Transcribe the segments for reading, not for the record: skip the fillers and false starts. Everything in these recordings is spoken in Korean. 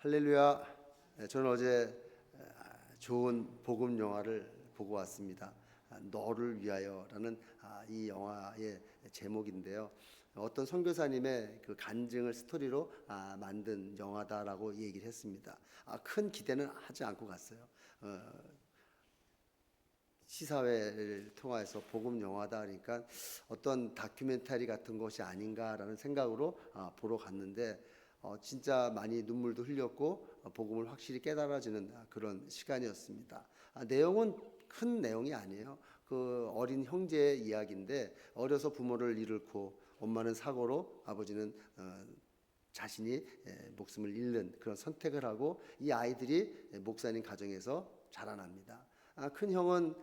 할렐루야. 저는 어제 좋은 복음 영화를 보고 왔습니다. 너를 위하여라는 이 영화의 제목인데요. 어떤 선교사님의 그 간증을 스토리로 만든 영화다라고 얘기를 했습니다. 큰 기대는 하지 않고 갔어요. 시사회를 통해서 복음 영화다 그러니까 어떤 다큐멘터리 같은 것이 아닌가라는 생각으로 보러 갔는데 진짜 많이 눈물도 흘렸고 복음을 확실히 깨달아지는 그런 시간이었습니다. 내용은 큰 내용이 아니에요. 그 어린 형제의 이야기인데 어려서 부모를 잃고 엄마는 사고로 아버지는 자신이 목숨을 잃는 그런 선택을 하고 이 아이들이 목사님 가정에서 자라납니다. 큰 형은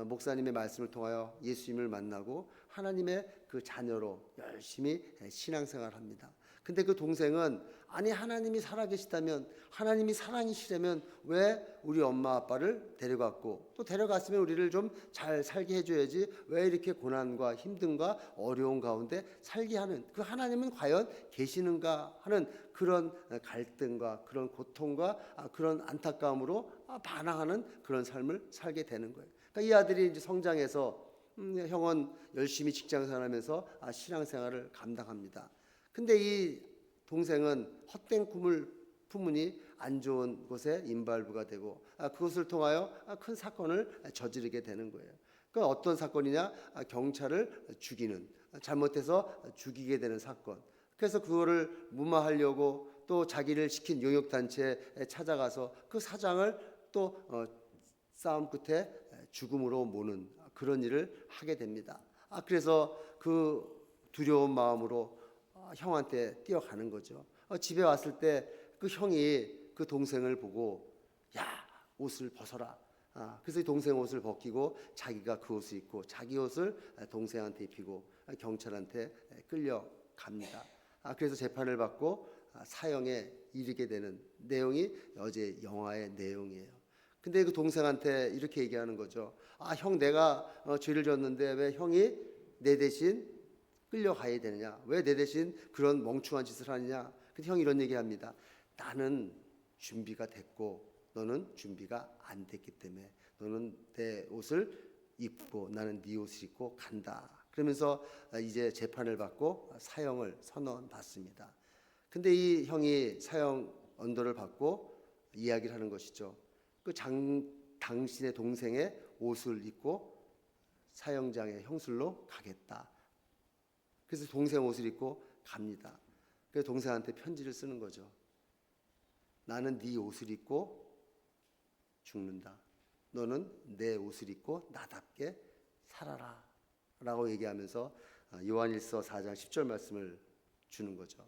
목사님의 말씀을 통하여 예수님을 만나고 하나님의 그 자녀로 열심히 신앙생활합니다. 근데 그 동생은 아니 하나님이 살아계시다면 하나님이 사랑이시라면 왜 우리 엄마 아빠를 데려갔고 또 데려갔으면 우리를 좀 잘 살게 해줘야지 왜 이렇게 고난과 힘듦과 어려운 가운데 살게 하는 그 하나님은 과연 계시는가 하는 그런 갈등과 그런 고통과 그런 안타까움으로 반항하는 그런 삶을 살게 되는 거예요. 그러니까 이 아들이 이제 성장해서 형은 열심히 직장생활하면서 신앙생활을 감당합니다. 근데 이 동생은 헛된 꿈을 품으니 안 좋은 곳에 인발부가 되고 그것을 통하여 큰 사건을 저지르게 되는 거예요. 그 어떤 사건이냐? 경찰을 죽이는, 잘못해서 죽이게 되는 사건. 그래서 그거를 무마하려고 또 자기를 시킨 용역단체에 찾아가서 그 사장을 또 싸움 끝에 죽음으로 모는 그런 일을 하게 됩니다. 그래서 그 두려운 마음으로 형한테 뛰어가는 거죠. 집에 왔을 때 그 형이 그 동생을 보고 야 옷을 벗어라. 그래서 이 동생 옷을 벗기고 자기가 그 옷을 입고 자기 옷을 동생한테 입히고 경찰한테 끌려갑니다. 그래서 재판을 받고 사형에 이르게 되는 내용이 어제 영화의 내용이에요. 근데 그 동생한테 이렇게 얘기하는 거죠. 형 내가 죄를 졌는데 왜 형이 내 대신 끌려가야 되느냐? 왜 내 대신 그런 멍청한 짓을 하느냐? 근데 형이 이런 얘기합니다. 나는 준비가 됐고 너는 준비가 안 됐기 때문에 너는 내 옷을 입고 나는 네 옷을 입고 간다. 그러면서 이제 재판을 받고 사형을 선언받습니다. 근데 이 형이 사형 언도를 받고 이야기를 하는 것이죠. 그 당신의 동생의 옷을 입고 사형장의 형술로 가겠다. 그래서 동생 옷을 입고 갑니다. 그래서 동생한테 편지를 쓰는 거죠. 나는 네 옷을 입고 죽는다. 너는 내 옷을 입고 나답게 살아라. 라고 얘기하면서 요한일서 4장 10절 말씀을 주는 거죠.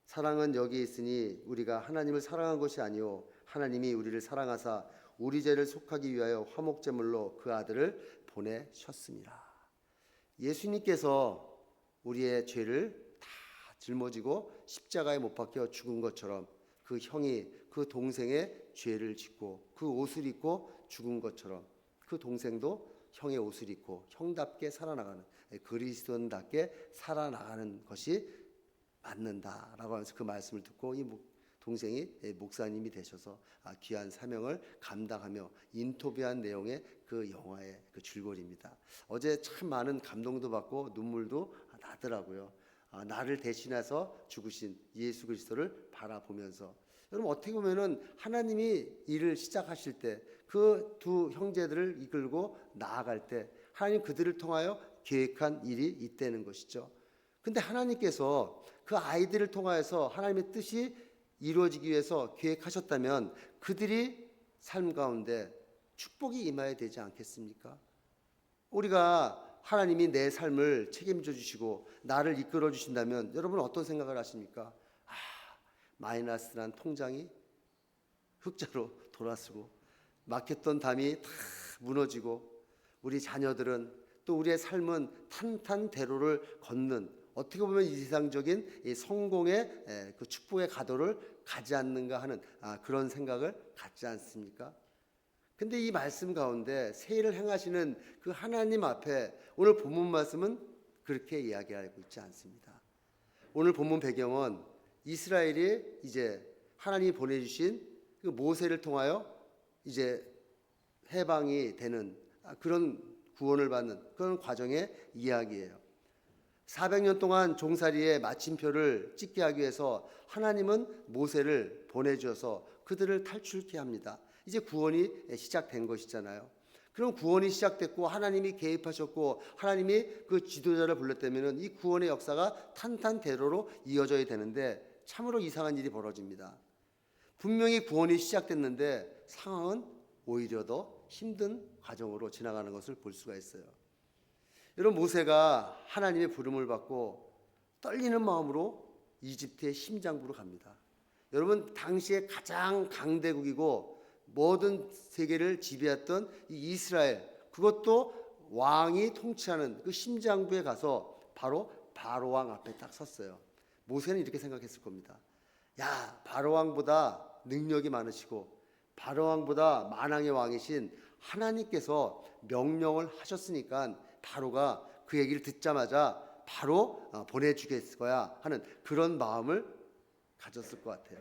사랑은 여기 있으니 우리가 하나님을 사랑한 것이 아니요 하나님이 우리를 사랑하사 우리 죄를 속하기 위하여 화목제물로 그 아들을 보내셨습니다. 예수님께서 우리의 죄를 다 짊어지고 십자가에 못 박혀 죽은 것처럼 그 형이 그 동생의 죄를 짓고 그 옷을 입고 죽은 것처럼 그 동생도 형의 옷을 입고 형답게 살아나가는 그리스도인답게 살아나가는 것이 맞는다라고 하면서 그 말씀을 듣고 이 동생이 목사님이 되셔서 귀한 사명을 감당하며 인터뷰한 내용의 그 영화의 그 줄거리입니다. 어제 참 많은 감동도 받고 눈물도 나더라고요. 나를 대신해서 죽으신 예수 그리스도를 바라보면서 여러분 어떻게 보면은 하나님이 일을 시작하실 때 그 두 형제들을 이끌고 나아갈 때 하나님 그들을 통하여 계획한 일이 있다는 것이죠. 근데 하나님께서 그 아이들을 통하여서 하나님의 뜻이 이루어지기 위해서 계획하셨다면 그들이 삶 가운데 축복이 임해야 되지 않겠습니까? 우리가 하나님이 내 삶을 책임져 주시고 나를 이끌어 주신다면 여러분은 어떤 생각을 하십니까? 마이너스란 통장이 흑자로 돌아서고 막혔던 담이 다 무너지고 우리 자녀들은 또 우리의 삶은 탄탄대로를 걷는 어떻게 보면 이상적인 이 성공의 그 축복의 가도를 가지 않는가 하는 그런 생각을 갖지 않습니까? 근데 이 말씀 가운데 새 일을 행하시는 그 하나님 앞에 오늘 본문 말씀은 그렇게 이야기하고 있지 않습니다. 오늘 본문 배경은 이스라엘이 이제 하나님이 보내주신 그 모세를 통하여 이제 해방이 되는 그런 구원을 받는 그런 과정의 이야기예요. 400년 동안 종살이의 마침표를 찍게 하기 위해서 하나님은 모세를 보내주어서 그들을 탈출케 합니다. 이제 구원이 시작된 것이잖아요. 그럼 구원이 시작됐고 하나님이 개입하셨고 하나님이 그 지도자를 불렀다면 이 구원의 역사가 탄탄대로로 이어져야 되는데 참으로 이상한 일이 벌어집니다. 분명히 구원이 시작됐는데 상황은 오히려 더 힘든 과정으로 지나가는 것을 볼 수가 있어요. 여러분, 모세가 하나님의 부름을 받고 떨리는 마음으로 이집트의 심장부로 갑니다. 여러분, 당시에 가장 강대국이고 모든 세계를 지배했던 이 이스라엘, 그것도 왕이 통치하는 그 심장부에 가서 바로 바로 왕 앞에 딱 섰어요. 모세는 이렇게 생각했을 겁니다. 야, 바로 왕보다 능력이 많으시고 바로 왕보다 만왕의 왕이신 하나님께서 명령을 하셨으니까 바로가 그 얘기를 듣자마자 바로 보내주겠을 거야 하는 그런 마음을 가졌을 것 같아요.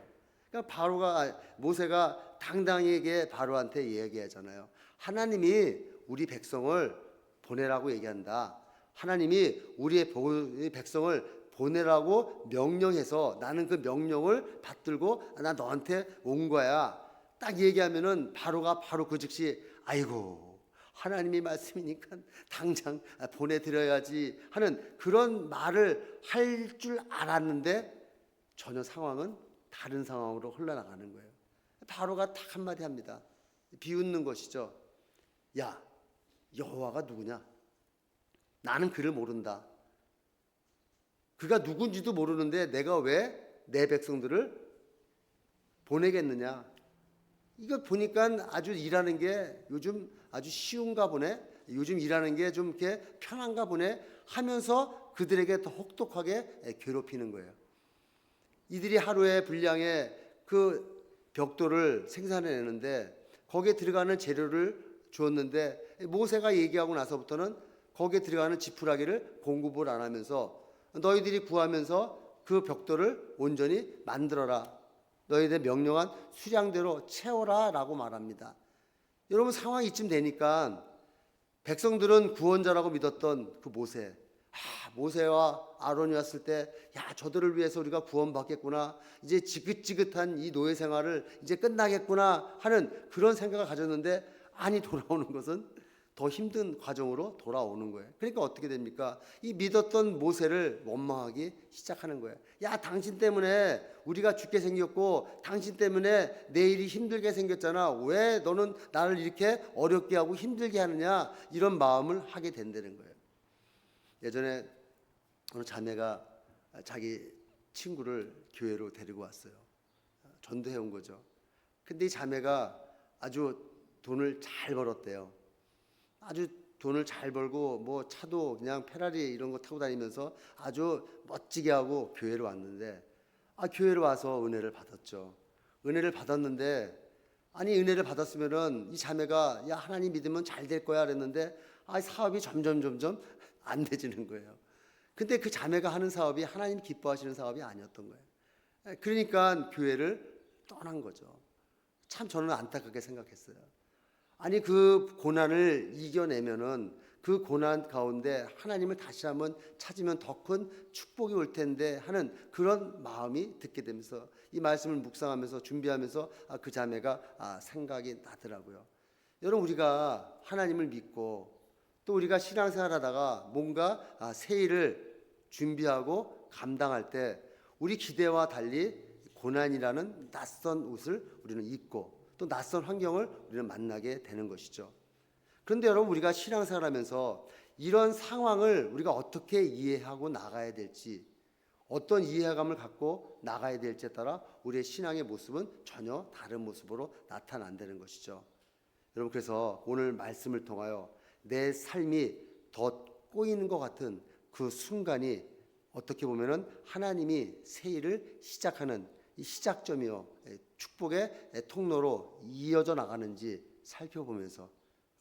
그러니까 모세가 당당하게 바로한테 얘기하잖아요. 하나님이 우리 백성을 보내라고 얘기한다. 하나님이 우리의 백성을 보내라고 명령해서 나는 그 명령을 받들고 나 너한테 온 거야. 딱 얘기하면은 바로가 바로 그 즉시 아이고 하나님이 말씀이니까 당장 보내드려야지 하는 그런 말을 할 줄 알았는데 전혀 상황은 다른 상황으로 흘러나가는 거예요. 바로가 딱 한마디 합니다. 비웃는 것이죠. 야, 여호와가 누구냐? 나는 그를 모른다. 그가 누군지도 모르는데 내가 왜 내 백성들을 보내겠느냐? 이거 보니까 아주 일하는 게 요즘 아주 쉬운가 보네. 요즘 일하는 게 좀 이렇게 편한가 보네 하면서 그들에게 더 혹독하게 괴롭히는 거예요. 이들이 하루에 분량의 그 벽돌을 생산해내는데 거기에 들어가는 재료를 주었는데 모세가 얘기하고 나서부터는 거기에 들어가는 지푸라기를 공급을 안 하면서 너희들이 구하면서 그 벽돌을 온전히 만들어라. 너희들 명령한 수량대로 채워라 라고 말합니다. 여러분, 상황이 이쯤 되니까 백성들은 구원자라고 믿었던 그 모세와 아론이 왔을 때 야, 저들을 위해서 우리가 구원받겠구나, 이제 지긋지긋한 이 노예 생활을 이제 끝나겠구나 하는 그런 생각을 가졌는데 아니 돌아오는 것은 더 힘든 과정으로 돌아오는 거예요. 그러니까 어떻게 됩니까? 이 믿었던 모세를 원망하기 시작하는 거예요. 야, 당신 때문에 우리가 죽게 생겼고 당신 때문에 내일이 힘들게 생겼잖아. 왜 너는 나를 이렇게 어렵게 하고 힘들게 하느냐, 이런 마음을 하게 된다는 거예요. 예전에 어느 자매가 자기 친구를 교회로 데리고 왔어요. 전도해 온 거죠. 근데 이 자매가 아주 돈을 잘 벌었대요. 아주 돈을 잘 벌고 뭐 차도 그냥 페라리 이런 거 타고 다니면서 아주 멋지게 하고 교회로 왔는데 교회로 와서 은혜를 받았죠. 은혜를 받았는데 아니 은혜를 받았으면은 이 자매가 야, 하나님 믿으면 잘 될 거야 그랬는데 사업이 점점 안 되지는 거예요. 근데 그 자매가 하는 사업이 하나님 기뻐하시는 사업이 아니었던 거예요. 그러니까 교회를 떠난 거죠. 참 저는 안타깝게 생각했어요. 아니 그 고난을 이겨내면은 그 고난 가운데 하나님을 다시 한번 찾으면 더 큰 축복이 올 텐데 하는 그런 마음이 듣게 되면서 이 말씀을 묵상하면서 준비하면서 그 자매가 생각이 나더라고요. 여러분, 우리가 하나님을 믿고 또 우리가 신앙생활 하다가 뭔가 새 일을 준비하고 감당할 때 우리 기대와 달리 고난이라는 낯선 옷을 우리는 입고 또 낯선 환경을 우리는 만나게 되는 것이죠. 그런데 여러분, 우리가 신앙생활하면서 이런 상황을 우리가 어떻게 이해하고 나가야 될지, 어떤 이해감을 갖고 나가야 될지에 따라 우리의 신앙의 모습은 전혀 다른 모습으로 나타난다는 것이죠. 여러분, 그래서 오늘 말씀을 통하여 내 삶이 더 꼬이는 것 같은 그 순간이 어떻게 보면은 하나님이 새 일을 시작하는 이 시작점이요, 축복의 통로로 이어져 나가는지 살펴보면서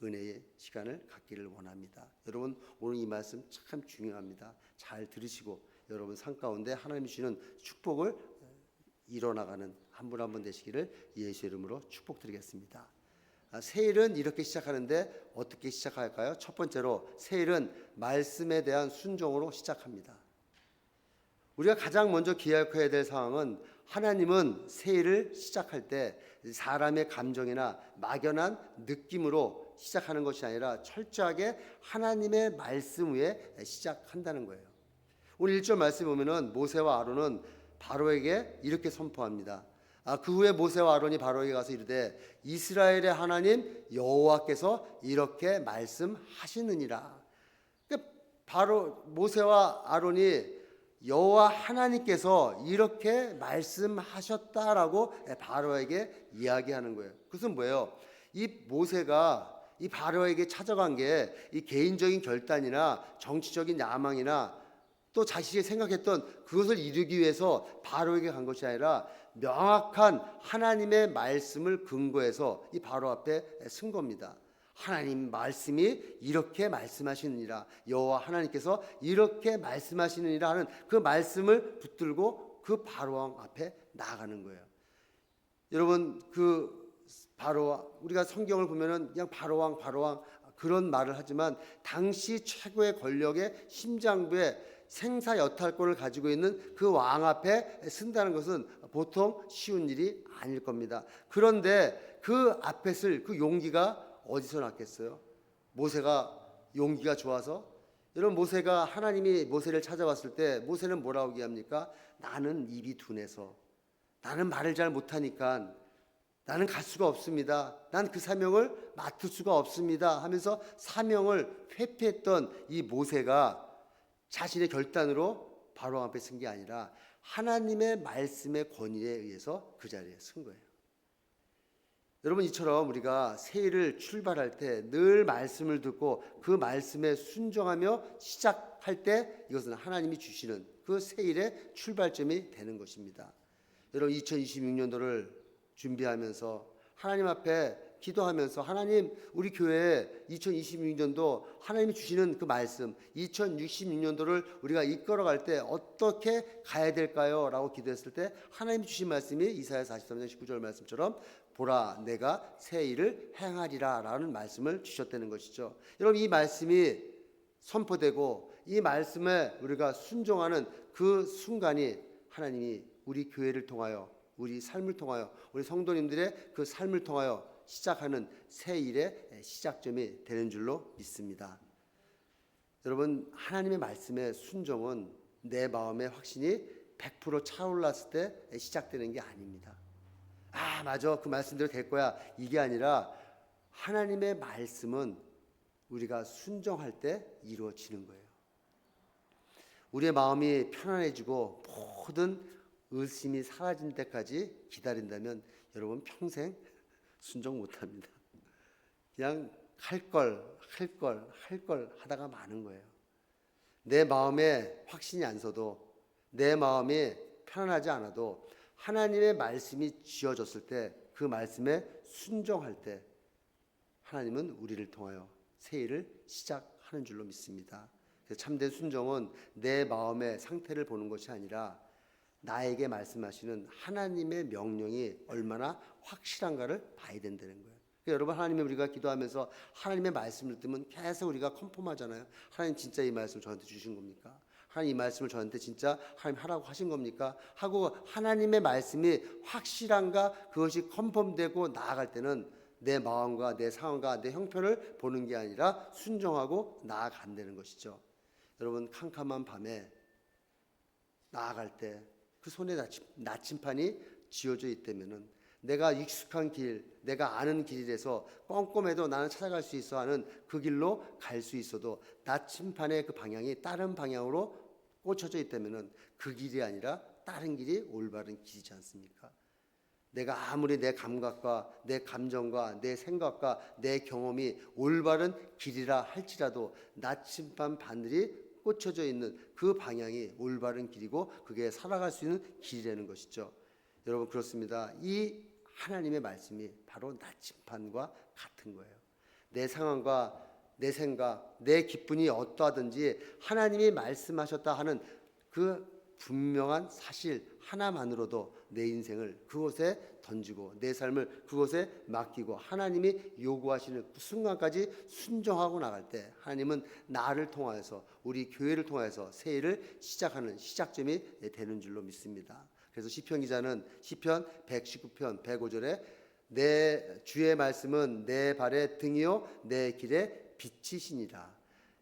은혜의 시간을 갖기를 원합니다. 여러분, 오늘 이 말씀 참 중요합니다. 잘 들으시고 여러분 삶 가운데 하나님이 주시는 축복을 이뤄나가는 한 분 한 분 되시기를 예수 이름으로 축복드리겠습니다. 세일은 이렇게 시작하는데 어떻게 시작할까요? 첫 번째로 세일은 말씀에 대한 순종으로 시작합니다. 우리가 가장 먼저 기억해야 될 상황은 하나님은 세일을 시작할 때 사람의 감정이나 막연한 느낌으로 시작하는 것이 아니라 철저하게 하나님의 말씀 위에 시작한다는 거예요. 오늘 1절 말씀에 보면은 모세와 아론은 바로에게 이렇게 선포합니다. 그 후에 모세와 아론이 바로에게 가서 이르되 이스라엘의 하나님 여호와께서 이렇게 말씀하시느니라. 바로 모세와 아론이 여호와 하나님께서 이렇게 말씀하셨다라고 바로에게 이야기하는 거예요. 그것은 뭐예요? 이 모세가 이 바로에게 찾아간 게 이 개인적인 결단이나 정치적인 야망이나 또 자신이 생각했던 그것을 이루기 위해서 바로에게 간 것이 아니라 명확한 하나님의 말씀을 근거해서 이 바로 앞에 쓴 겁니다. 하나님 말씀이 이렇게 말씀하시느니라, 여호와 하나님께서 이렇게 말씀하시느니라 하는 그 말씀을 붙들고 그 바로왕 앞에 나아가는 거예요. 여러분, 그 바로 우리가 성경을 보면은 그냥 바로왕 그런 말을 하지만 당시 최고의 권력의 심장부에 생사 여탈권을 가지고 있는 그 왕 앞에 쓴다는 것은 보통 쉬운 일이 아닐 겁니다. 그런데 그 앞에 쓸 그 용기가 어디서 났겠어요? 모세가 용기가 좋아서? 여러분, 모세가 하나님이 모세를 찾아왔을 때 모세는 뭐라고 얘기합니까? 나는 입이 둔해서, 나는 말을 잘 못하니까 나는 갈 수가 없습니다. 난 그 사명을 맡을 수가 없습니다 하면서 사명을 회피했던 이 모세가 자신의 결단으로 바로 앞에 쓴 게 아니라 하나님의 말씀의 권위에 의해서 그 자리에 쓴 거예요. 여러분, 이처럼 우리가 세일을 출발할 때 늘 말씀을 듣고 그 말씀에 순종하며 시작할 때 이것은 하나님이 주시는 그 세일의 출발점이 되는 것입니다. 여러분, 2026년도를 준비하면서 하나님 앞에 기도하면서 하나님, 우리 교회에 2026년도 하나님이 주시는 그 말씀 2066년도를 우리가 이끌어갈 때 어떻게 가야 될까요? 라고 기도했을 때 하나님이 주신 말씀이 이사야 43장 19절 말씀처럼 보라 내가 새 일을 행하리라 라는 말씀을 주셨다는 것이죠. 여러분, 이 말씀이 선포되고 이 말씀에 우리가 순종하는 그 순간이 하나님이 우리 교회를 통하여, 우리 삶을 통하여, 우리 성도님들의 그 삶을 통하여 시작하는 새 일의 시작점이 되는 줄로 믿습니다. 여러분, 하나님의 말씀의 순종은 내 마음의 확신이 100% 차올랐을 때 시작되는 게 아닙니다. 맞아, 그 말씀대로 될 거야, 이게 아니라 하나님의 말씀은 우리가 순종할 때 이루어지는 거예요. 우리의 마음이 편안해지고 모든 의심이 사라질 때까지 기다린다면 여러분 평생 순종 못합니다. 그냥 할 걸 하다가 마는 거예요. 내 마음에 확신이 안 서도, 내 마음이 편안하지 않아도 하나님의 말씀이 지어졌을 때, 그 말씀에 순종할 때 하나님은 우리를 통하여 새 일을 시작하는 줄로 믿습니다. 참된 순종은 내 마음의 상태를 보는 것이 아니라 나에게 말씀하시는 하나님의 명령이 얼마나 확실한가를 봐야 된다는 거예요. 그러니까 여러분, 하나님이 우리가 기도하면서 하나님의 말씀을 듣면 계속 우리가 컨펌하잖아요. 하나님 진짜 이 말씀을 저한테 주신 겁니까? 하나님 이 말씀을 저한테 진짜 하나님 하라고 하신 겁니까? 하고 하나님의 말씀이 확실한가 그것이 컨펌되고 나아갈 때는 내 마음과 내 상황과 내 형편을 보는 게 아니라 순종하고 나아간다는 것이죠. 여러분, 캄캄한 밤에 나아갈 때 그 손에 나침판이 지어져 있다면은 내가 익숙한 길, 내가 아는 길에서 꼼꼼해도 나는 찾아갈 수 있어 하는 그 길로 갈 수 있어도 나침판의 그 방향이 다른 방향으로 꽂혀져 있다면은 그 길이 아니라 다른 길이 올바른 길이지 않습니까? 내가 아무리 내 감각과 내 감정과 내 생각과 내 경험이 올바른 길이라 할지라도 나침반 바늘이 꽂혀져 있는 그 방향이 올바른 길이고 그게 살아갈 수 있는 길이라는 것이죠. 여러분, 그렇습니다. 이 하나님의 말씀이 바로 나침반과 같은 거예요. 내 상황과 내 생각, 내 기분이 어떠하든지 하나님이 말씀하셨다 하는 그 분명한 사실 하나만으로도 내 인생을 그곳에 던지고 내 삶을 그곳에 맡기고 하나님이 요구하시는 그 순간까지 순종하고 나갈 때 하나님은 나를 통하여서 우리 교회를 통하여서 새 일을 시작하는 시작점이 되는 줄로 믿습니다. 그래서 시편 기자는 시편 119편 105절에 내 주의 말씀은 내 발의 등이요 내 길의 빛이시니라.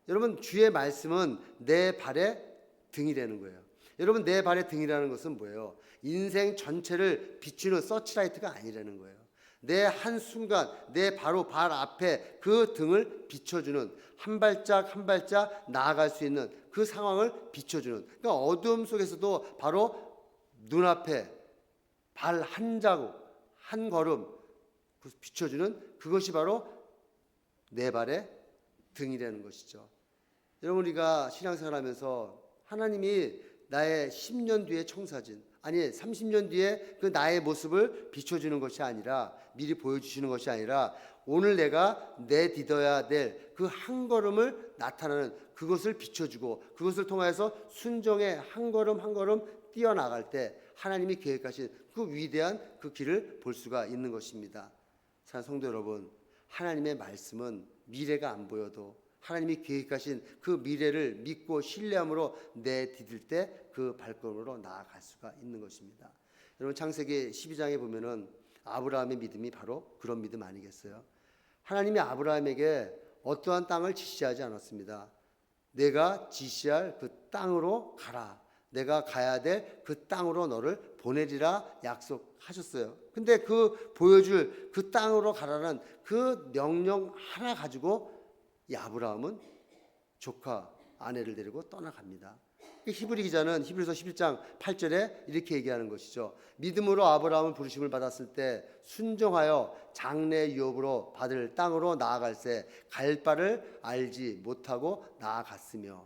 여러분, 주의 말씀은 내 발의 등이라는 거예요. 여러분, 내 발의 등이라는 것은 뭐예요? 인생 전체를 비추는 서치라이트가 아니라는 거예요. 내 한순간 내 바로 발 앞에 그 등을 비춰주는, 한 발짝 한 발짝 나아갈 수 있는 그 상황을 비춰주는, 그러니까 어둠 속에서도 바로 눈앞에 발 한 자국 한 걸음 비춰주는 그것이 바로 내 발의 등이라는 것이죠. 여러분, 우리가 신앙생활하면서 하나님이 나의 10년 뒤의 청사진, 아니 30년 뒤에 그 나의 모습을 비춰주는 것이 아니라, 미리 보여주시는 것이 아니라 오늘 내가 내딛어야 될 그 한 걸음을 나타나는 그것을 비춰주고 그것을 통해서 순종의 한 걸음 한 걸음 뛰어나갈 때 하나님이 계획하신 그 위대한 그 길을 볼 수가 있는 것입니다. 사랑하는 성도 여러분, 하나님의 말씀은 미래가 안 보여도 하나님이 계획하신 그 미래를 믿고 신뢰함으로 내디딜 때 그 발걸음으로 나아갈 수가 있는 것입니다. 여러분, 창세기 12장에 보면은 아브라함의 믿음이 바로 그런 믿음 아니겠어요? 하나님이 아브라함에게 어떠한 땅을 지시하지 않았습니다. 내가 지시할 그 땅으로 가라. 내가 가야 될 그 땅으로 너를 보내리라 약속하셨어요. 근데 그 보여줄 그 땅으로 가라는 그 명령 하나 가지고 이 아브라함은 조카 아내를 데리고 떠나갑니다. 히브리 기자는 히브리서 11장 8절에 이렇게 얘기하는 것이죠. 믿음으로 아브라함은 부르심을 받았을 때 순종하여 장래 유업으로 받을 땅으로 나아갈새 갈 바를 알지 못하고 나아갔으며.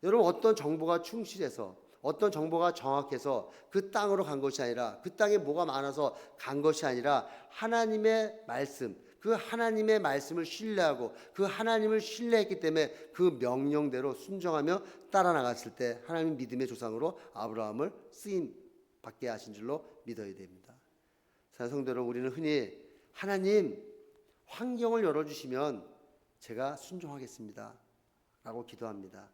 여러분, 어떤 정보가 충실해서 어떤 정보가 정확해서 그 땅으로 간 것이 아니라, 그 땅에 뭐가 많아서 간 것이 아니라 하나님의 말씀, 그 하나님의 말씀을 신뢰하고 그 하나님을 신뢰했기 때문에 그 명령대로 순종하며 따라 나갔을 때 하나님 믿음의 조상으로 아브라함을 쓰임 받게 하신 줄로 믿어야 됩니다. 사랑하는 성도 여러분, 우리는 흔히 하나님 환경을 열어주시면 제가 순종하겠습니다 라고 기도합니다.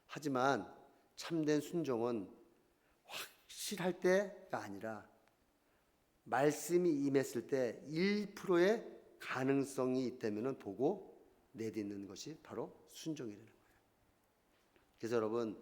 하지만 참된 순종은 확실할 때가 아니라 말씀이 임했을 때 1%의 가능성이 있다면 보고 내딛는 것이 바로 순종이라는 거예요. 그래서 여러분,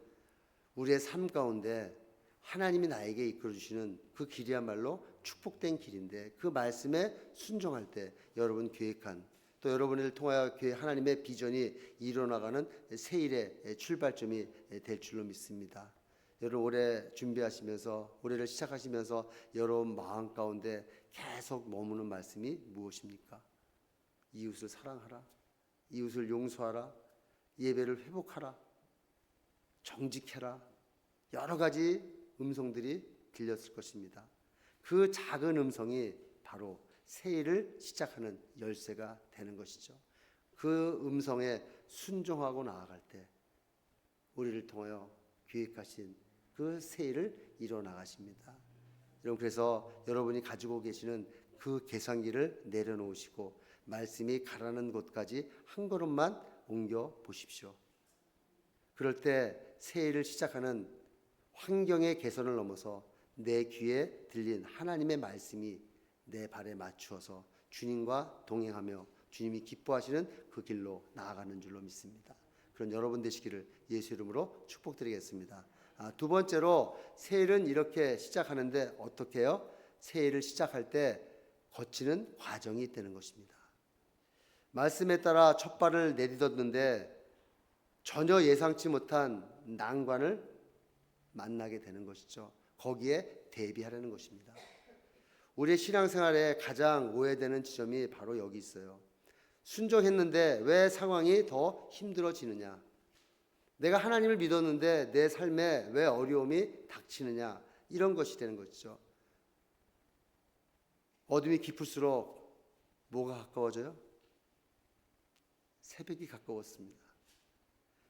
우리의 삶 가운데 하나님이 나에게 이끌어주시는 그 길이야말로 축복된 길인데 그 말씀에 순종할 때 여러분 계획한, 또 여러분을 통하여 하나님의 비전이 이루어나가는 새 일의 출발점이 될 줄로 믿습니다. 여러분, 올해 준비하시면서 올해를 시작하시면서 여러분 마음 가운데 계속 머무는 말씀이 무엇입니까? 이웃을 사랑하라, 이웃을 용서하라, 예배를 회복하라, 정직해라, 여러 가지 음성들이 들렸을 것입니다. 그 작은 음성이 바로 새 일을 시작하는 열쇠가 되는 것이죠. 그 음성에 순종하고 나아갈 때 우리를 통하여 계획하신 그 새 일을 이뤄 나가십니다. 여러분, 그래서 여러분이 가지고 계시는 그 계산기를 내려놓으시고 말씀이 가라는 곳까지 한 걸음만 옮겨 보십시오. 그럴 때 새 일을 시작하는 환경의 개선을 넘어서 내 귀에 들린 하나님의 말씀이 내 발에 맞추어서 주님과 동행하며 주님이 기뻐하시는 그 길로 나아가는 줄로 믿습니다. 그런 여러분 되시기를 예수 이름으로 축복드리겠습니다. 두 번째로 새 일은 이렇게 시작하는데 어떻게 해요? 새 일을 시작할 때 거치는 과정이 있다는 것입니다. 말씀에 따라 첫 발을 내딛었는데 전혀 예상치 못한 난관을 만나게 되는 것이죠. 거기에 대비하려는 것입니다. 우리의 신앙생활에 가장 오해되는 지점이 바로 여기 있어요. 순종했는데 왜 상황이 더 힘들어지느냐? 내가 하나님을 믿었는데 내 삶에 왜 어려움이 닥치느냐? 이런 것이 되는 것이죠. 어둠이 깊을수록 뭐가 가까워져요? 새벽이 가까웠습니다.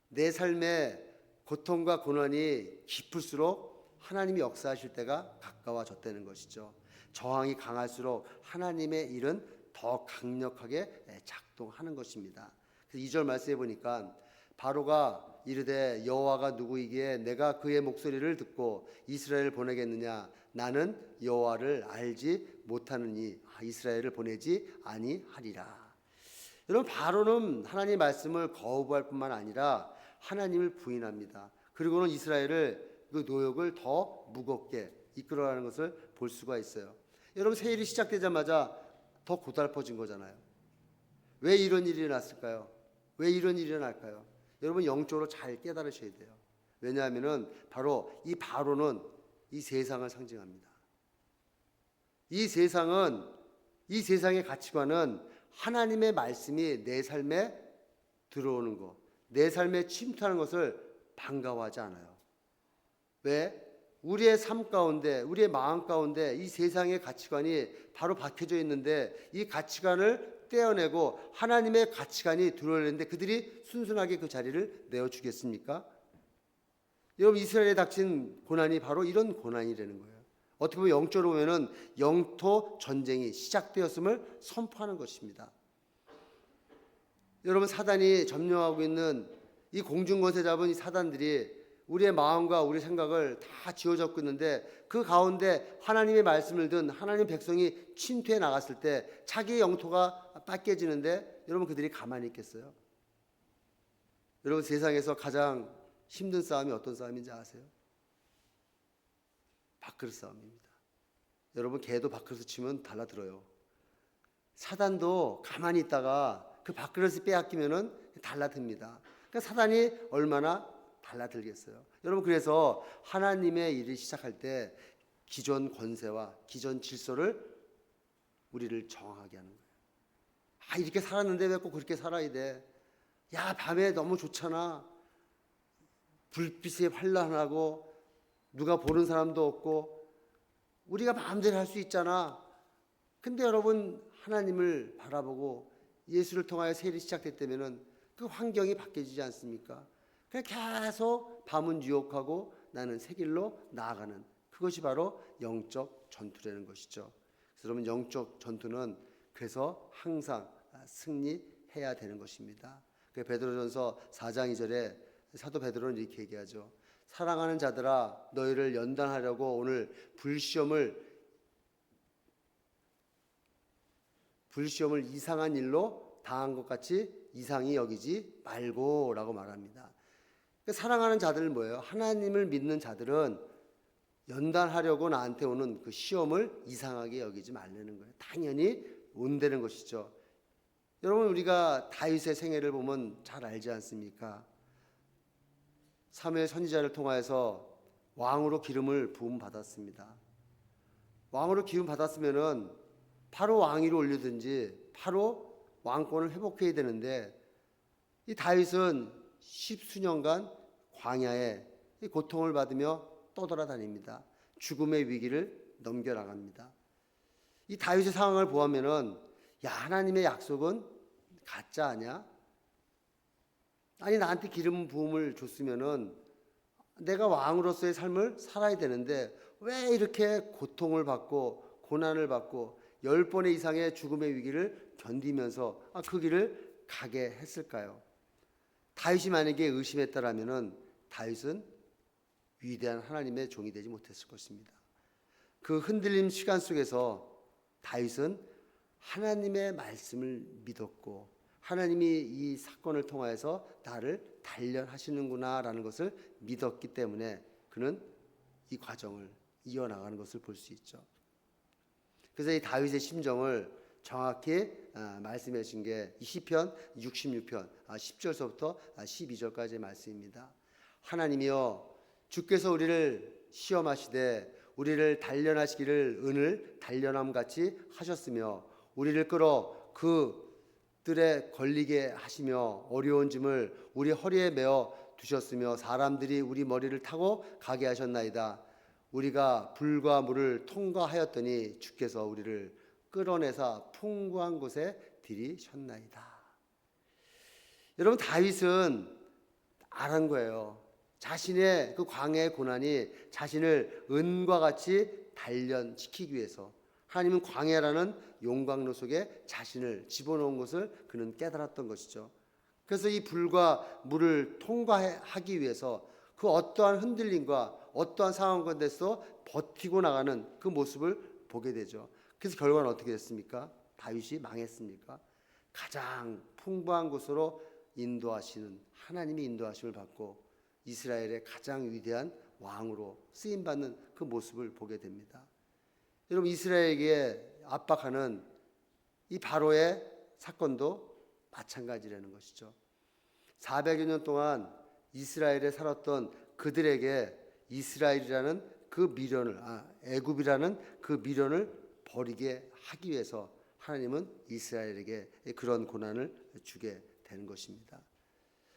내 삶에 고통과 고난이 깊을수록 하나님이 역사하실 때가 가까워졌다는 것이죠. 저항이 강할수록 하나님의 일은 더 강력하게 작동하는 것입니다. 그래서 2절 말씀해 보니까 바로가 이르되 여호와가 누구이기에 내가 그의 목소리를 듣고 이스라엘을 보내겠느냐 나는 여호와를 알지 못하느니 이스라엘을 보내지 아니하리라. 여러분 바로는 하나님의 말씀을 거부할 뿐만 아니라 하나님을 부인합니다. 그리고는 이스라엘을 그 노역을 더 무겁게 이끌어가는 것을 볼 수가 있어요. 여러분 세일이 시작되자마자 더 고달퍼진 거잖아요. 왜 이런 일이 났을까요? 왜 이런 일이 날까요? 여러분 영적으로 잘 깨달으셔야 돼요. 왜냐하면은 바로 이 바로는 이 세상을 상징합니다. 이 세상은 이 세상의 가치관은 하나님의 말씀이 내 삶에 들어오는 것, 내 삶에 침투하는 것을 반가워하지 않아요. 왜? 우리의 삶 가운데, 우리의 마음 가운데 이 세상의 가치관이 바로 박혀져 있는데 이 가치관을 떼어내고 하나님의 가치관이 들어오는데 그들이 순순하게 그 자리를 내어주겠습니까? 여러분 이스라엘에 닥친 고난이 바로 이런 고난이라는 거예요. 어떻게 보면 영적으로 보면은 영토 전쟁이 시작되었음을 선포하는 것입니다. 여러분 사단이 점령하고 있는 이 공중권세 잡은 이 사단들이 우리의 마음과 우리 생각을 다 쥐어잡고 있는데 그 가운데 하나님의 말씀을 든 하나님 백성이 침투해 나갔을 때 자기의 영토가 뺏겨지는데 여러분 그들이 가만히 있겠어요? 여러분 세상에서 가장 힘든 싸움이 어떤 싸움인지 아세요? 밥그릇 싸움입니다. 여러분 개도 밥그릇 치면 달라들어요. 사단도 가만히 있다가 그 밥그릇을 빼앗기면은 달라듭니다. 그러니까 사단이 얼마나 달라들겠어요. 여러분 그래서 하나님의 일을 시작할 때 기존 권세와 기존 질서를 우리를 정하게 하는 거예요. 이렇게 살았는데 왜 꼭 그렇게 살아야 돼? 야 밤에 너무 좋잖아. 불빛이 환란하고 누가 보는 사람도 없고 우리가 마음대로 할 수 있잖아. 근데 여러분 하나님을 바라보고 예수를 통하여 세일이 시작됐다면은 그 환경이 바뀌어지지 않습니까? 그냥 계속 밤은 유혹하고 나는 새 길로 나아가는 그것이 바로 영적 전투라는 것이죠. 그래서 여러분 영적 전투는 그래서 항상 승리해야 되는 것입니다. 베드로전서 4장 2절에 사도 베드로는 이렇게 얘기하죠. 사랑하는 자들아 너희를 연단하려고 오늘 불시험을 이상한 일로 당한 것 같이 이상히 여기지 말고 라고 말합니다. 사랑하는 자들은 뭐예요? 하나님을 믿는 자들은 연단하려고 나한테 오는 그 시험을 이상하게 여기지 말라는 거예요. 당연히 온다는 것이죠. 여러분 우리가 다윗의 생애를 보면 잘 알지 않습니까? 사무엘 선지자를 통하여서 왕으로 기름을 부음 받았습니다. 왕으로 기름 받았으면은 바로 왕위로 올리든지 바로 왕권을 회복해야 되는데 이 다윗은 10수년간 광야에 고통을 받으며 떠돌아다닙니다. 죽음의 위기를 넘겨나갑니다. 이 다윗의 상황을 보면은 야 하나님의 약속은 가짜 아니야? 아니 나한테 기름 부음을 줬으면은 내가 왕으로서의 삶을 살아야 되는데 왜 이렇게 고통을 받고 고난을 받고 10번의 이상의 죽음의 위기를 견디면서 그 길을 가게 했을까요? 다윗이 만약에 의심했다라면은 다윗은 위대한 하나님의 종이 되지 못했을 것입니다. 그 흔들림 시간 속에서 다윗은 하나님의 말씀을 믿었고 하나님이 이 사건을 통하여서 나를 단련하시는구나라는 것을 믿었기 때문에 그는 이 과정을 이어나가는 것을 볼 수 있죠. 그래서 이 다윗의 심정을 정확히 말씀해 주신 게 시편 66편 10절서부터 12절까지의 말씀입니다. 하나님이여 주께서 우리를 시험하시되 우리를 단련하시기를 은을 단련함같이 하셨으며 우리를 끌어 그들에 걸리게 하시며 어려운 짐을 우리 허리에 메어 두셨으며 사람들이 우리 머리를 타고 가게 하셨나이다. 우리가 불과 물을 통과하였더니 주께서 우리를 끌어내사 풍부한 곳에 들이셨나이다. 여러분 다윗은 알은 거예요. 자신의 그 광야의 고난이 자신을 은과 같이 단련시키기 위해서 하나님은 광야라는 용광로 속에 자신을 집어넣은 것을 그는 깨달았던 것이죠. 그래서 이 불과 물을 통과하기 위해서 그 어떠한 흔들림과 어떠한 상황 가운데서 버티고 나가는 그 모습을 보게 되죠. 그래서 결과는 어떻게 됐습니까? 다윗이 망했습니까? 가장 풍부한 곳으로 인도하시는 하나님의 인도하심을 받고 이스라엘의 가장 위대한 왕으로 쓰임받는 그 모습을 보게 됩니다. 여러분, 이스라엘에게 압박하는 이 바로의 사건도 마찬가지라는 것이죠. 400여 년 동안 이스라엘에 살았던 그들에게 이스라엘이라는 그 미련을, 애굽이라는 그 미련을 버리게 하기 위해서 하나님은 이스라엘에게 그런 고난을 주게 되는 것입니다.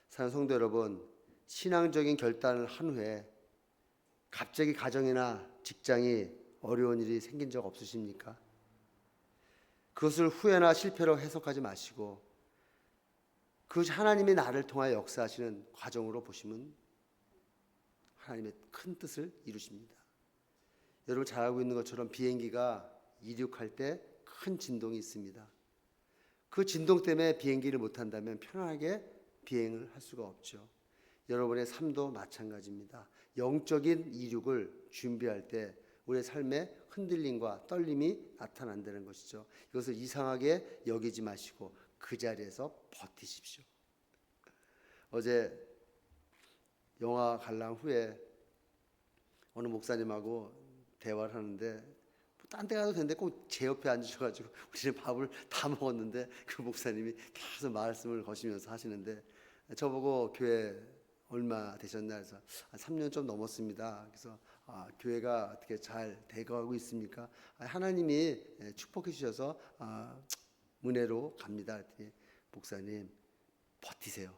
사랑하는 성도 여러분, 신앙적인 결단을 한 후에 갑자기 가정이나 직장이 어려운 일이 생긴 적 없으십니까? 그것을 후회나 실패로 해석하지 마시고 그것이 하나님이 나를 통하여 역사하시는 과정으로 보시면 하나님의 큰 뜻을 이루십니다. 여러분 잘 알고 있는 것처럼 비행기가 이륙할 때 큰 진동이 있습니다. 그 진동 때문에 비행기를 못한다면 편안하게 비행을 할 수가 없죠. 여러분의 삶도 마찬가지입니다. 영적인 이륙을 준비할 때 우리의 삶에 흔들림과 떨림이 나타난다는 것이죠. 이것을 이상하게 여기지 마시고 그 자리에서 버티십시오. 어제 영화 관람 후에 어느 목사님하고 대화를 하는데 딴 데 가도 되는데 꼭 제 옆에 앉으셔가지고 우리는 밥을 다 먹었는데 그 목사님이 계속 말씀을 거시면서 하시는데 저보고 교회 얼마 되셨나 해서 3년 좀 넘었습니다. 그래서 교회가 어떻게 잘 돼가고 있습니까? 하나님이 축복해 주셔서 은혜로 갑니다. 그랬더니 목사님 버티세요.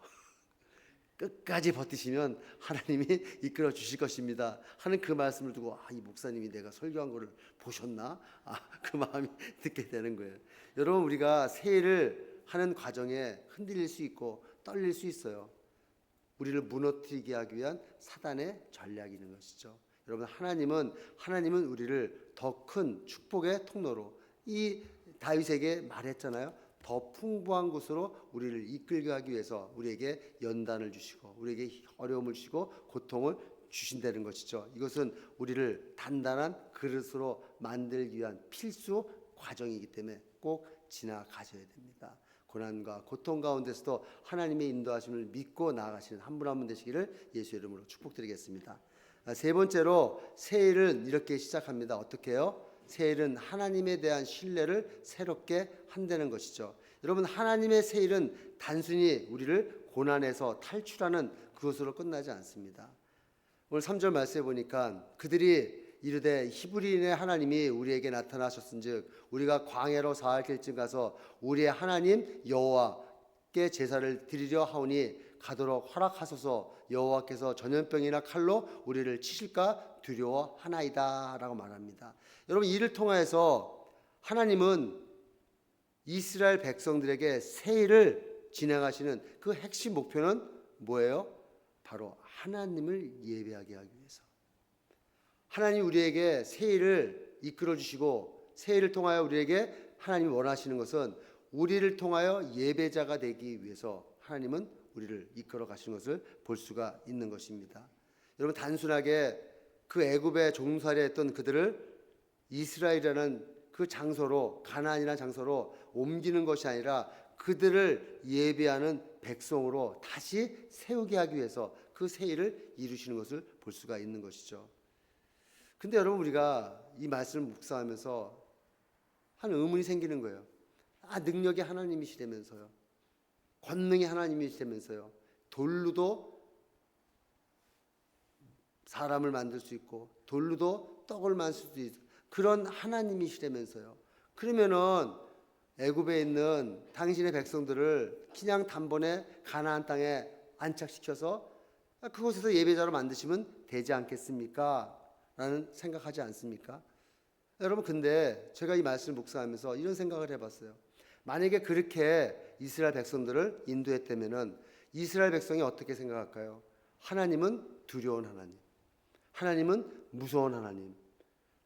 끝까지 버티시면 하나님이 이끌어 주실 것입니다 하는 그 말씀을 두고 이 목사님이 내가 설교한 거를 보셨나? 그 마음이 듣게 되는 거예요. 여러분, 우리가 새해를 하는 과정에 흔들릴 수 있고 떨릴 수 있어요. 우리를 무너뜨리게 하기 위한 사단의 전략이 있는 것이죠. 여러분, 하나님은 우리를 더 큰 축복의 통로로, 이 다윗에게 말했잖아요. 더 풍부한 곳으로 우리를 이끌게 하기 위해서 우리에게 연단을 주시고 우리에게 어려움을 주시고 고통을 주신다는 것이죠. 이것은 우리를 단단한 그릇으로 만들기 위한 필수 과정이기 때문에 꼭 지나가셔야 됩니다. 고난과 고통 가운데서도 하나님의 인도하심을 믿고 나아가시는 한 분 한 분 되시기를 예수의 이름으로 축복드리겠습니다. 세 번째로 새해를 이렇게 시작합니다. 어떻게 해요? 새해는 하나님에 대한 신뢰를 새롭게 한다는 것이죠. 여러분, 하나님의 새해는 단순히 우리를 고난에서 탈출하는 그것으로 끝나지 않습니다. 오늘 3절 말씀에 보니까 그들이 이르되 히브리인의 하나님이 우리에게 나타나셨은즉 우리가 광야로 사흘 길쯤 가서 우리의 하나님 여호와께 제사를 드리려 하오니 가도록 허락하소서. 여호와께서 전염병이나 칼로 우리를 치실까 두려워하나이다 라고 말합니다. 여러분, 이를 통하여서 하나님은 이스라엘 백성들에게 새해를 진행하시는 그 핵심 목표는 뭐예요? 바로 하나님을 예배하게 하기 위해서. 하나님 우리에게 새해를 이끌어 주시고 새해를 통하여 우리에게 하나님이 원하시는 것은 우리를 통하여 예배자가 되기 위해서 하나님은 우리를 이끌어 가시는 것을 볼 수가 있는 것입니다. 여러분, 단순하게 그 애굽에 종살이했던 그들을 이스라엘이라는 그 장소로, 가나안이라는 장소로 옮기는 것이 아니라 그들을 예배하는 백성으로 다시 세우게 하기 위해서 그 새해를 이루시는 것을 볼 수가 있는 것이죠. 근데 여러분, 우리가 이 말씀을 묵상하면서 한 의문이 생기는 거예요. 능력이 하나님이시라면서요. 권능이 하나님이시라면서요. 돌로도 사람을 만들 수 있고 돌로도 떡을 만들 수 있고 그런 하나님이시라면서요. 그러면은 애굽에 있는 당신의 백성들을 그냥 단번에 가나안 땅에 안착시켜서 그곳에서 예배자로 만드시면 되지 않겠습니까? 라는 생각하지 않습니까? 여러분, 근데 제가 이 말씀을 묵상하면서 이런 생각을 해봤어요. 만약에 그렇게 이스라엘 백성들을 인도했다면은 이스라엘 백성이 어떻게 생각할까요? 하나님은 두려운 하나님, 하나님은 무서운 하나님,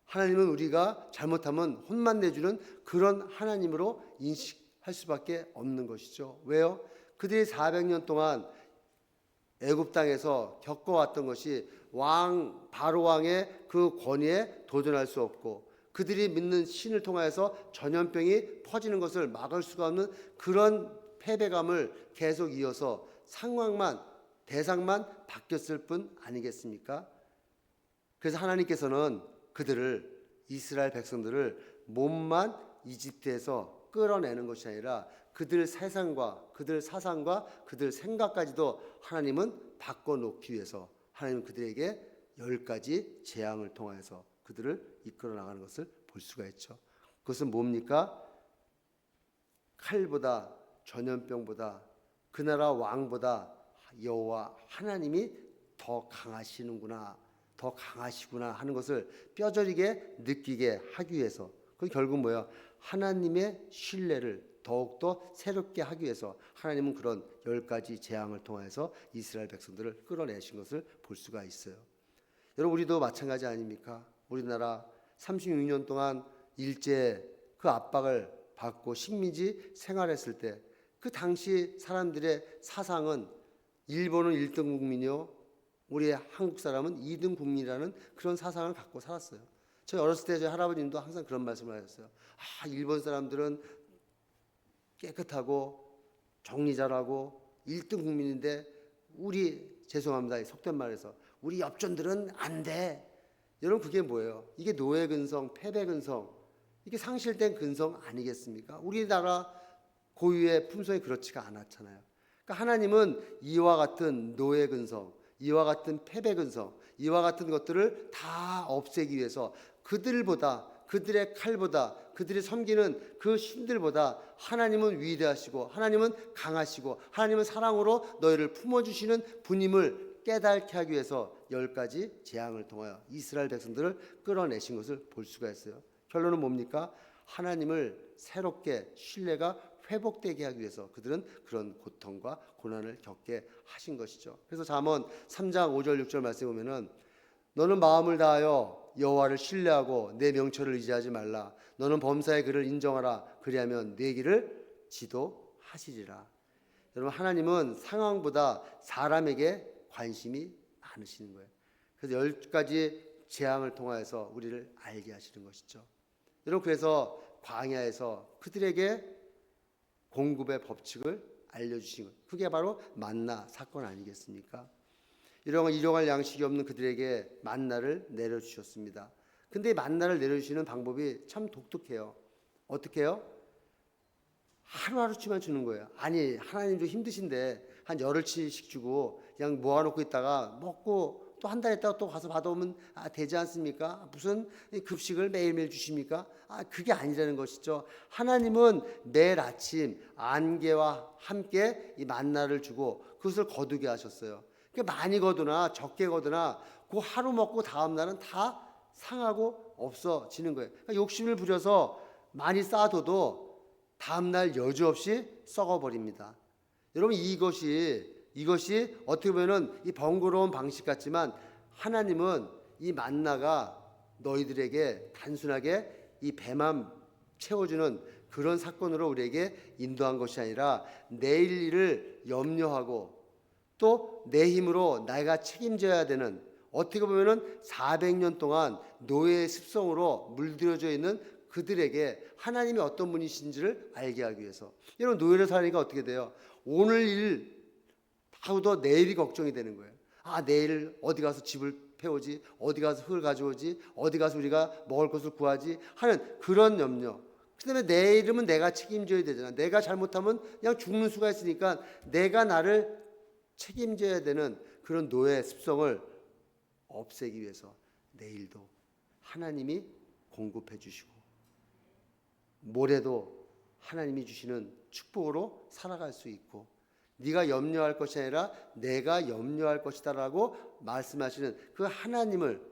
하나님은 우리가 잘못하면 혼만 내주는 그런 하나님으로 인식할 수밖에 없는 것이죠. 왜요? 그들이 400년 동안 애굽 땅에서 겪어왔던 것이 바로 왕의 그 권위에 도전할 수 없고, 그들이 믿는 신을 통하여서 전염병이 퍼지는 것을 막을 수가 없는 그런 패배감을 계속 이어서 대상만 바뀌었을 뿐 아니겠습니까? 그래서 하나님께서는 이스라엘 백성들을 몸만 이집트에서 끌어내는 것이 아니라 그들 세상과 그들 사상과 그들 생각까지도 하나님은 바꿔놓기 위해서 하나님은 그들에게 10가지 재앙을 통하여서 그들을 이끌어 나가는 것을 볼 수가 있죠. 그것은 뭡니까? 칼보다, 전염병보다, 그 나라 왕보다 여호와 하나님이 더 강하시구나 하는 것을 뼈저리게 느끼게 하기 위해서, 그 결국 뭐야? 하나님의 신뢰를 더욱더 새롭게 하기 위해서 하나님은 그런 10가지 재앙을 통해서 이스라엘 백성들을 끌어내신 것을 볼 수가 있어요. 여러분, 우리도 마찬가지 아닙니까? 우리나라 36년 동안 일제 그 압박을 받고 식민지 생활했을 때 그 당시 사람들의 사상은 일본은 1등 국민이요, 우리 한국 사람은 2등 국민이라는 그런 사상을 갖고 살았어요. 저희 어렸을 때 저희 할아버님도 항상 그런 말씀을 하셨어요. 일본 사람들은 깨끗하고 정리 잘하고 1등 국민인데 죄송합니다, 속된 말해서 우리 엽전들은 안 돼. 여러분, 그게 뭐예요? 이게 노예 근성, 패배 근성, 이게 상실된 근성 아니겠습니까? 우리나라 고유의 품성이 그렇지가 않았잖아요. 그러니까 하나님은 이와 같은 노예 근성, 이와 같은 패배 근성, 이와 같은 것들을 다 없애기 위해서 그들의 칼보다, 그들이 섬기는 그 신들보다 하나님은 위대하시고, 하나님은 강하시고, 하나님은 사랑으로 너희를 품어주시는 분임을 깨닫게 하기 위해서 10가지 재앙을 통하여 이스라엘 백성들을 끌어내신 것을 볼 수가 있어요. 결론은 뭡니까? 하나님을 새롭게 신뢰가 회복되게 하기 위해서 그들은 그런 고통과 고난을 겪게 하신 것이죠. 그래서 잠언 3장 5절 6절 말씀에 보면은 너는 마음을 다하여 여호와를 신뢰하고 내 명철을 의지하지 말라. 너는 범사의 그를 인정하라. 그리하면 내 길을 지도하시리라. 여러분, 하나님은 상황보다 사람에게 관심이 많으시는 거예요. 그래서 10가지 재앙을 통하여서 우리를 알게 하시는 것이죠. 여러분, 그래서 광야에서 그들에게 공급의 법칙을 알려주신 것, 그게 바로 만나 사건 아니겠습니까? 일용할 양식이 없는 그들에게 만나를 내려주셨습니다. 근데 이 만나를 내려주시는 방법이 참 독특해요. 어떻게 해요? 하루하루치만 주는 거예요. 아니, 하나님도 힘드신데 한 열흘치씩 주고 그냥 모아놓고 있다가 먹고 또 한 달 있다가 또 가서 받아오면 되지 않습니까? 무슨 급식을 매일매일 주십니까? 그게 아니라는 것이죠. 하나님은 매일 아침 안개와 함께 이 만나를 주고 그것을 거두게 하셨어요. 그러니까 많이 거두나 적게 거두나 그 하루 먹고 다음 날은 다 상하고 없어지는 거예요. 그러니까 욕심을 부려서 많이 쌓아둬도 다음 날 여지없이 썩어버립니다. 여러분, 이것이 어떻게 보면은 이 번거로운 방식 같지만 하나님은 이 만나가 너희들에게 단순하게 이 배만 채워주는 그런 사건으로 우리에게 인도한 것이 아니라 내일 일을 염려하고 또 내 힘으로 내가 책임져야 되는, 어떻게 보면은 400년 동안 노예의 습성으로 물들여져 있는 그들에게 하나님이 어떤 분이신지를 알게 하기 위해서. 여러분, 노예를 사니까 어떻게 돼요? 오늘 일 하고도 내일이 걱정이 되는 거예요. 내일 어디 가서 집을 패우지, 어디 가서 흙을 가져오지, 어디 가서 우리가 먹을 것을 구하지 하는 그런 염려. 그다음에 내 이름은 내가 책임져야 되잖아. 내가 잘못하면 그냥 죽는 수가 있으니까 내가 나를 책임져야 되는 그런 노예 습성을 없애기 위해서 내일도 하나님이 공급해 주시고 모레도 하나님이 주시는 축복으로 살아갈 수 있고, 네가 염려할 것이 아니라 내가 염려할 것이다라고 말씀하시는 그 하나님을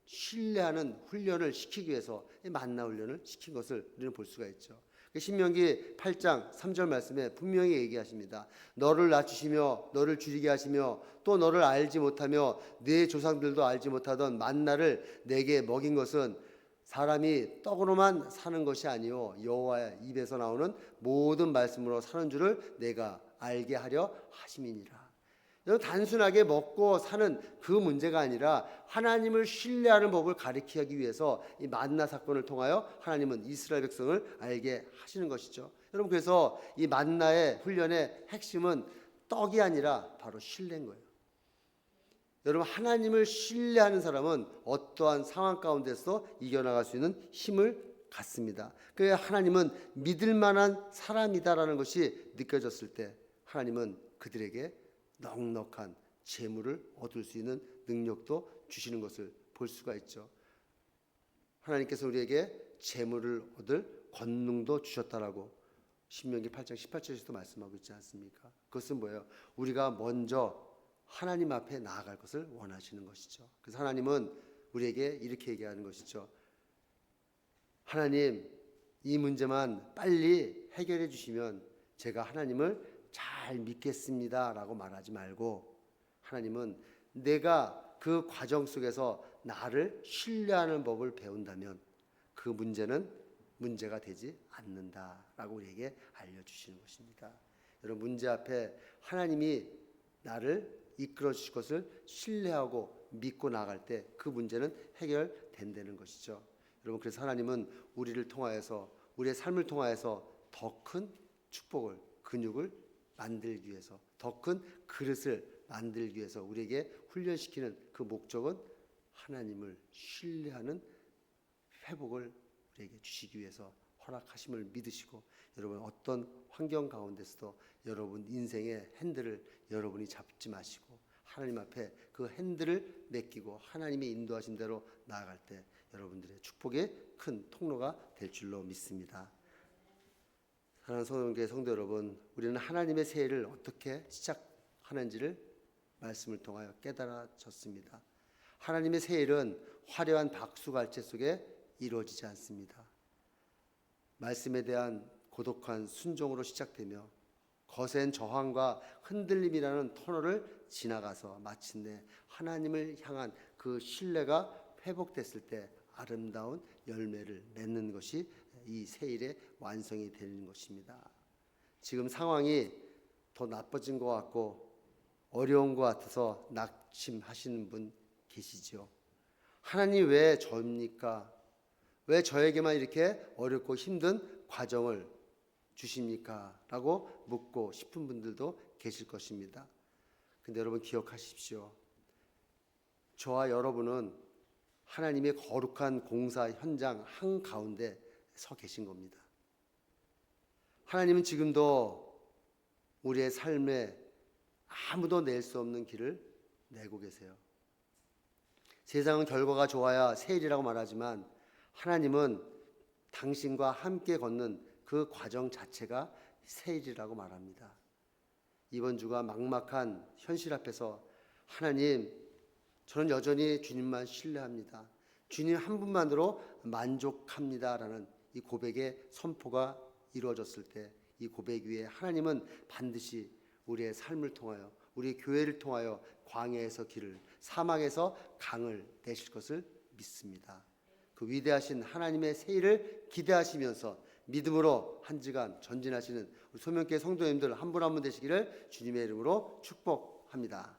신뢰하는 훈련을 시키기 위해서 만나 훈련을 시킨 것을 우리는 볼 수가 있죠. 신명기 8장 3절 말씀에 분명히 얘기하십니다. 너를 낮추시며 너를 줄이게 하시며 또 너를 알지 못하며 네 조상들도 알지 못하던 만나를 내게 먹인 것은 사람이 떡으로만 사는 것이 아니요 여호와의 입에서 나오는 모든 말씀으로 사는 줄을 내가 알게 하려 하심이니라. 단순하게 먹고 사는 그 문제가 아니라 하나님을 신뢰하는 법을 가르치기 위해서 이 만나 사건을 통하여 하나님은 이스라엘 백성을 알게 하시는 것이죠. 여러분, 그래서 이 만나의 훈련의 핵심은 떡이 아니라 바로 신뢰인 거예요. 여러분, 하나님을 신뢰하는 사람은 어떠한 상황 가운데서 이겨나갈 수 있는 힘을 갖습니다. 그래야 하나님은 믿을 만한 사람이다라는 것이 느껴졌을 때 하나님은 그들에게 넉넉한 재물을 얻을 수 있는 능력도 주시는 것을 볼 수가 있죠. 하나님께서 우리에게 재물을 얻을 권능도 주셨다라고 신명기 8장 18절에서도 말씀하고 있지 않습니까? 그것은 뭐예요? 우리가 먼저 하나님 앞에 나아갈 것을 원하시는 것이죠. 그래서 하나님은 우리에게 이렇게 얘기하는 것이죠. 하나님, 이 문제만 빨리 해결해 주시면 제가 하나님을 잘 믿겠습니다 라고 말하지 말고, 하나님은 내가 그 과정 속에서 나를 신뢰하는 법을 배운다면 그 문제는 문제가 되지 않는다라고 우리에게 알려주시는 것입니다. 여러분, 문제 앞에 하나님이 나를 이끌어 주실 것을 신뢰하고 믿고 나갈 때 그 문제는 해결된다는 것이죠. 여러분, 그래서 하나님은 우리를 통하여서, 우리의 삶을 통하여서 더 큰 축복을, 근육을 만들기 위해서, 더 큰 그릇을 만들기 위해서 우리에게 훈련시키는 그 목적은 하나님을 신뢰하는 회복을 우리에게 주시기 위해서 허락하심을 믿으시고, 여러분 어떤 환경 가운데서도 여러분 인생의 핸들을 여러분이 잡지 마시고 하나님 앞에 그 핸들을 맡기고 하나님이 인도하신 대로 나아갈 때 여러분들의 축복의 큰 통로가 될 줄로 믿습니다. 사랑하는 성도님께 성도 여러분, 우리는 하나님의 새해를 어떻게 시작하는지를 말씀을 통하여 깨달아졌습니다. 하나님의 새해는 화려한 박수갈채 속에 이루어지지 않습니다. 말씀에 대한 고독한 순종으로 시작되며 거센 저항과 흔들림이라는 터널을 지나가서 마침내 하나님을 향한 그 신뢰가 회복됐을 때 아름다운 열매를 맺는 것이 이 새일의 완성이 되는 것입니다. 지금 상황이 더 나빠진 것 같고 어려운 것 같아서 낙심하시는 분 계시죠. 하나님 왜 저입니까? 왜 저에게만 이렇게 어렵고 힘든 과정을 주십니까? 라고 묻고 싶은 분들도 계실 것입니다. 근데 여러분 기억하십시오. 저와 여러분은 하나님의 거룩한 공사 현장 한가운데 서 계신 겁니다. 하나님은 지금도 우리의 삶에 아무도 낼 수 없는 길을 내고 계세요. 세상은 결과가 좋아야 세일이라고 말하지만 하나님은 당신과 함께 걷는 그 과정 자체가 세일이라고 말합니다. 이번 주가 막막한 현실 앞에서 하나님, 저는 여전히 주님만 신뢰합니다. 주님 한 분만으로 만족합니다라는 이 고백의 선포가 이루어졌을 때 이 고백 위에 하나님은 반드시 우리의 삶을 통하여, 우리 교회를 통하여 광야에서 길을, 사막에서 강을 내실 것을 믿습니다. 그 위대하신 하나님의 세일을 기대하시면서 믿음으로 한 주간 전진하시는 우리 소명교회 성도님들 한 분 한 분 되시기를 주님의 이름으로 축복합니다.